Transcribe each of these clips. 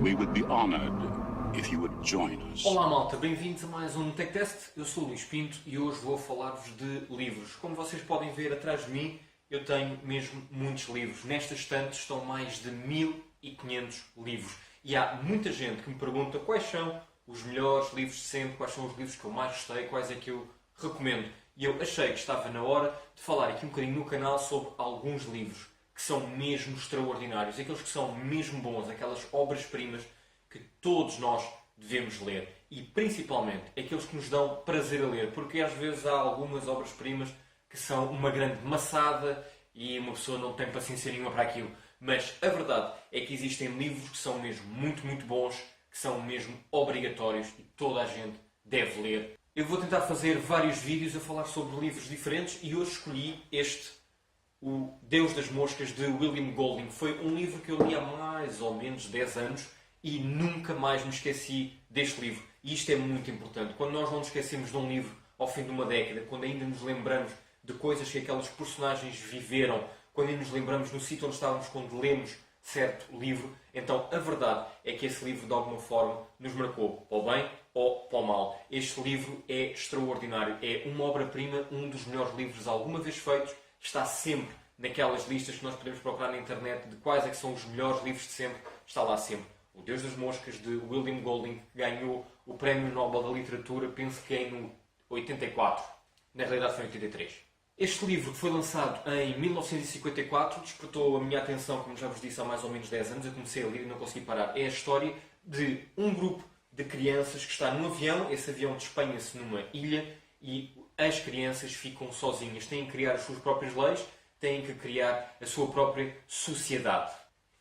We would be honored if you would join us. Olá malta, bem-vindos a mais um Tech Test. Eu sou o Luís Pinto e hoje vou falar-vos de livros. Como vocês podem ver atrás de mim, eu tenho mesmo muitos livros. Nesta estante estão mais de 1500 livros. E há muita gente que me pergunta quais são os melhores livros de sempre, quais são os livros que eu mais gostei, quais é que eu recomendo. E eu achei que estava na hora de falar aqui um bocadinho no canal sobre alguns livros que são mesmo extraordinários, aqueles que são mesmo bons, aquelas obras-primas que todos nós devemos ler. E principalmente aqueles que nos dão prazer a ler, porque às vezes há algumas obras-primas que são uma grande maçada e uma pessoa não tem paciência nenhuma para aquilo. Mas a verdade é que existem livros que são mesmo muito, muito bons, que são mesmo obrigatórios e toda a gente deve ler. Eu vou tentar fazer vários vídeos a falar sobre livros diferentes e hoje escolhi este, O Deus das Moscas, de William Golding. Foi um livro que eu li há mais ou menos 10 anos e nunca mais me esqueci deste livro. E isto é muito importante. Quando nós não nos esquecemos de um livro ao fim de uma década, quando ainda nos lembramos de coisas que aquelas personagens viveram, quando ainda nos lembramos no sítio onde estávamos quando lemos certo livro, então a verdade é que esse livro de alguma forma nos marcou, para o bem ou para o mal. Este livro é extraordinário, é uma obra-prima, um dos melhores livros alguma vez feitos, está sempre naquelas listas que nós podemos procurar na internet de quais é que são os melhores livros de sempre, está lá sempre. O Deus das Moscas, de William Golding, que ganhou o Prémio Nobel da Literatura, penso que é no 84, na realidade foi em 83. Este livro, que foi lançado em 1954, despertou a minha atenção, como já vos disse, há mais ou menos 10 anos. Eu comecei a ler e não consegui parar. É a história de um grupo de crianças que está num avião. Esse avião despenha-se numa ilha e as crianças ficam sozinhas. Têm que criar as suas próprias leis, têm que criar a sua própria sociedade.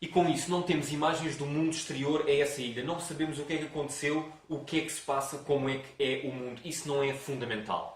E com isso não temos imagens do mundo exterior a essa ilha. Não sabemos o que é que aconteceu, o que é que se passa, como é que é o mundo. Isso não é fundamental.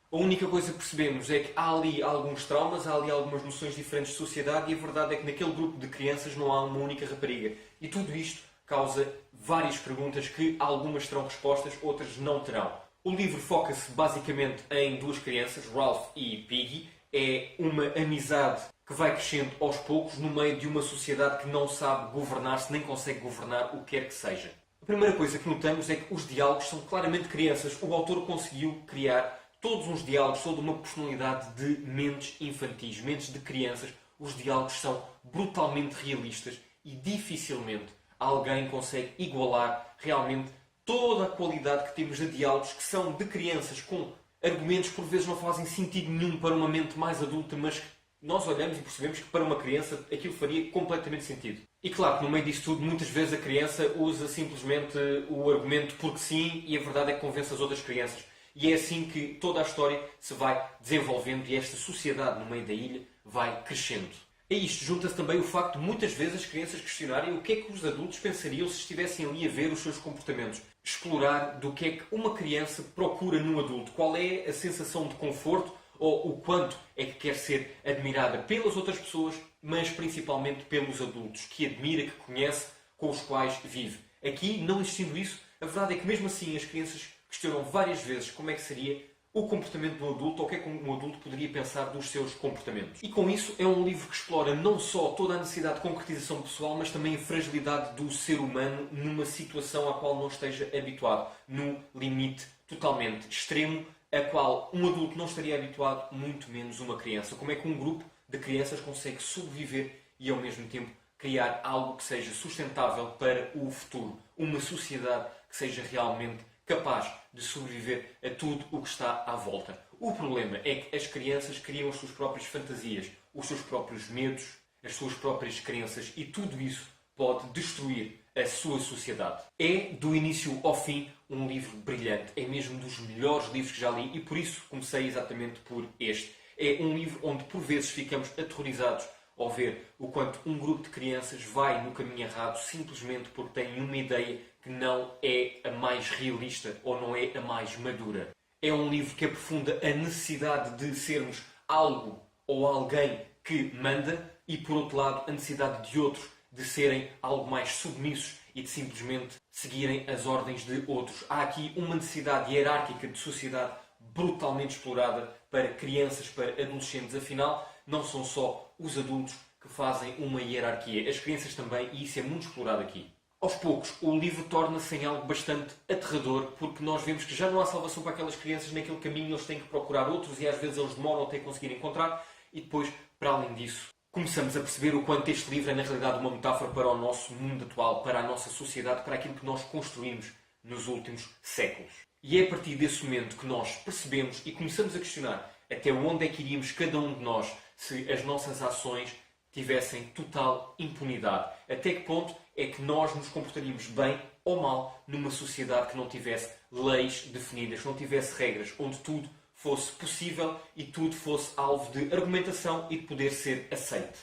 A única coisa que percebemos é que há ali alguns traumas, há ali algumas noções diferentes de sociedade e a verdade é que naquele grupo de crianças não há uma única rapariga. E tudo isto causa várias perguntas que algumas terão respostas, outras não terão. O livro foca-se basicamente em duas crianças, Ralph e Piggy. É uma amizade que vai crescendo aos poucos no meio de uma sociedade que não sabe governar-se, nem consegue governar o que quer que seja. A primeira coisa que notamos é que os diálogos são claramente crianças. O autor conseguiu criar todos uns diálogos, toda uma personalidade de mentes infantis, mentes de crianças. Os diálogos são brutalmente realistas e dificilmente alguém consegue igualar realmente toda a qualidade que temos de diálogos que são de crianças, com argumentos que por vezes não fazem sentido nenhum para uma mente mais adulta, mas nós olhamos e percebemos que para uma criança aquilo faria completamente sentido. E claro que no meio disso tudo, muitas vezes a criança usa simplesmente o argumento porque sim e a verdade é que convence as outras crianças. E é assim que toda a história se vai desenvolvendo e esta sociedade no meio da ilha vai crescendo. A isto junta-se também o facto de muitas vezes as crianças questionarem o que é que os adultos pensariam se estivessem ali a ver os seus comportamentos. Explorar do que é que uma criança procura num adulto. Qual é a sensação de conforto ou o quanto é que quer ser admirada pelas outras pessoas, mas principalmente pelos adultos, que admira, que conhece, com os quais vive. Aqui, não existindo isso, a verdade é que mesmo assim as crianças questionam várias vezes como é que seria o comportamento do adulto ou o que é que um adulto poderia pensar dos seus comportamentos. E com isso é um livro que explora não só toda a necessidade de concretização pessoal, mas também a fragilidade do ser humano numa situação à qual não esteja habituado, no limite totalmente extremo, a qual um adulto não estaria habituado, muito menos uma criança. Como é que um grupo de crianças consegue sobreviver e ao mesmo tempo criar algo que seja sustentável para o futuro, uma sociedade que seja realmente capaz de sobreviver a tudo o que está à volta. O problema é que as crianças criam as suas próprias fantasias, os seus próprios medos, as suas próprias crenças e tudo isso pode destruir a sua sociedade. É, do início ao fim, um livro brilhante. É mesmo dos melhores livros que já li e por isso comecei exatamente por este. É um livro onde por vezes ficamos aterrorizados ao ver o quanto um grupo de crianças vai no caminho errado simplesmente porque tem uma ideia que não é a mais realista ou não é a mais madura. É um livro que aprofunda a necessidade de sermos algo ou alguém que manda e, por outro lado, a necessidade de outros de serem algo mais submissos e de simplesmente seguirem as ordens de outros. Há aqui uma necessidade hierárquica de sociedade brutalmente explorada para crianças, para adolescentes. Afinal, não são só os adultos que fazem uma hierarquia. As crianças também, e isso é muito explorado aqui. Aos poucos, o livro torna-se em algo bastante aterrador, porque nós vemos que já não há salvação para aquelas crianças naquele caminho, eles têm que procurar outros e às vezes eles demoram até conseguir encontrar. E depois, para além disso, começamos a perceber o quanto este livro é na realidade uma metáfora para o nosso mundo atual, para a nossa sociedade, para aquilo que nós construímos nos últimos séculos. E é a partir desse momento que nós percebemos e começamos a questionar até onde é que iríamos cada um de nós se as nossas ações tivessem total impunidade. Até que ponto é que nós nos comportaríamos bem ou mal numa sociedade que não tivesse leis definidas, que não tivesse regras, onde tudo fosse possível e tudo fosse alvo de argumentação e de poder ser aceito.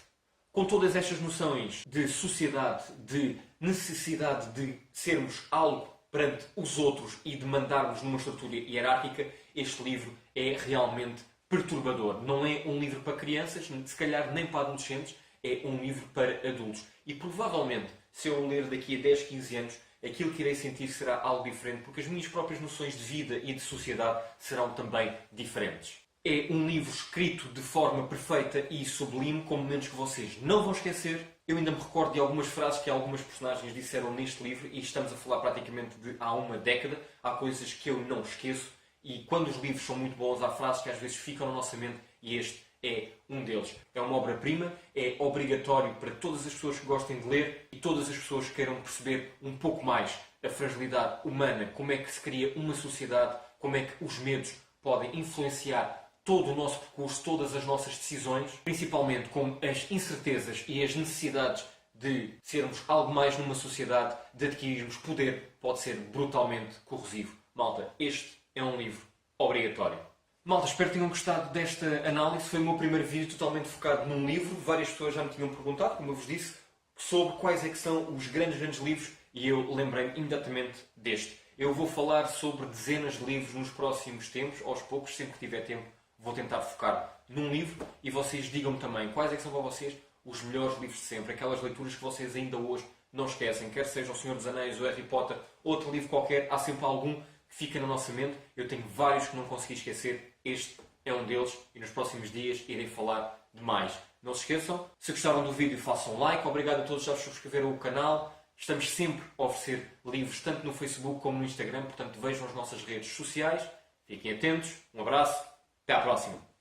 Com todas estas noções de sociedade, de necessidade de sermos algo perante os outros e de mandarmos numa estrutura hierárquica, este livro é realmente perturbador. Não é um livro para crianças, se calhar nem para adolescentes, é um livro para adultos. E provavelmente, se eu o ler daqui a 10, 15 anos, aquilo que irei sentir será algo diferente, porque as minhas próprias noções de vida e de sociedade serão também diferentes. É um livro escrito de forma perfeita e sublime, com momentos que vocês não vão esquecer. Eu ainda me recordo de algumas frases que algumas personagens disseram neste livro, e estamos a falar praticamente de há uma década. Há coisas que eu não esqueço, e quando os livros são muito bons, há frases que às vezes ficam na nossa mente, e este é um deles. É uma obra-prima, é obrigatório para todas as pessoas que gostem de ler e todas as pessoas que queiram perceber um pouco mais a fragilidade humana, como é que se cria uma sociedade, como é que os medos podem influenciar todo o nosso percurso, todas as nossas decisões, principalmente como as incertezas e as necessidades de sermos algo mais numa sociedade, de adquirirmos poder, pode ser brutalmente corrosivo. Malta, este é um livro obrigatório. Malta, espero que tenham gostado desta análise. Foi o meu primeiro vídeo totalmente focado num livro. Várias pessoas já me tinham perguntado, como eu vos disse, sobre quais é que são os grandes livros, e eu lembrei-me imediatamente deste. Eu vou falar sobre dezenas de livros nos próximos tempos, aos poucos, sempre que tiver tempo, vou tentar focar num livro, e vocês digam-me também quais é que são para vocês os melhores livros de sempre, aquelas leituras que vocês ainda hoje não esquecem, quer seja O Senhor dos Anéis, o Harry Potter, outro livro qualquer, há sempre algum que fica na nossa mente. Eu tenho vários que não consegui esquecer, este é um deles, e nos próximos dias irei falar de mais. Não se esqueçam, se gostaram do vídeo façam um like, obrigado a todos que já subscreveram o canal. Estamos sempre a oferecer livros, tanto no Facebook como no Instagram, portanto vejam as nossas redes sociais. Fiquem atentos, um abraço, até à próxima.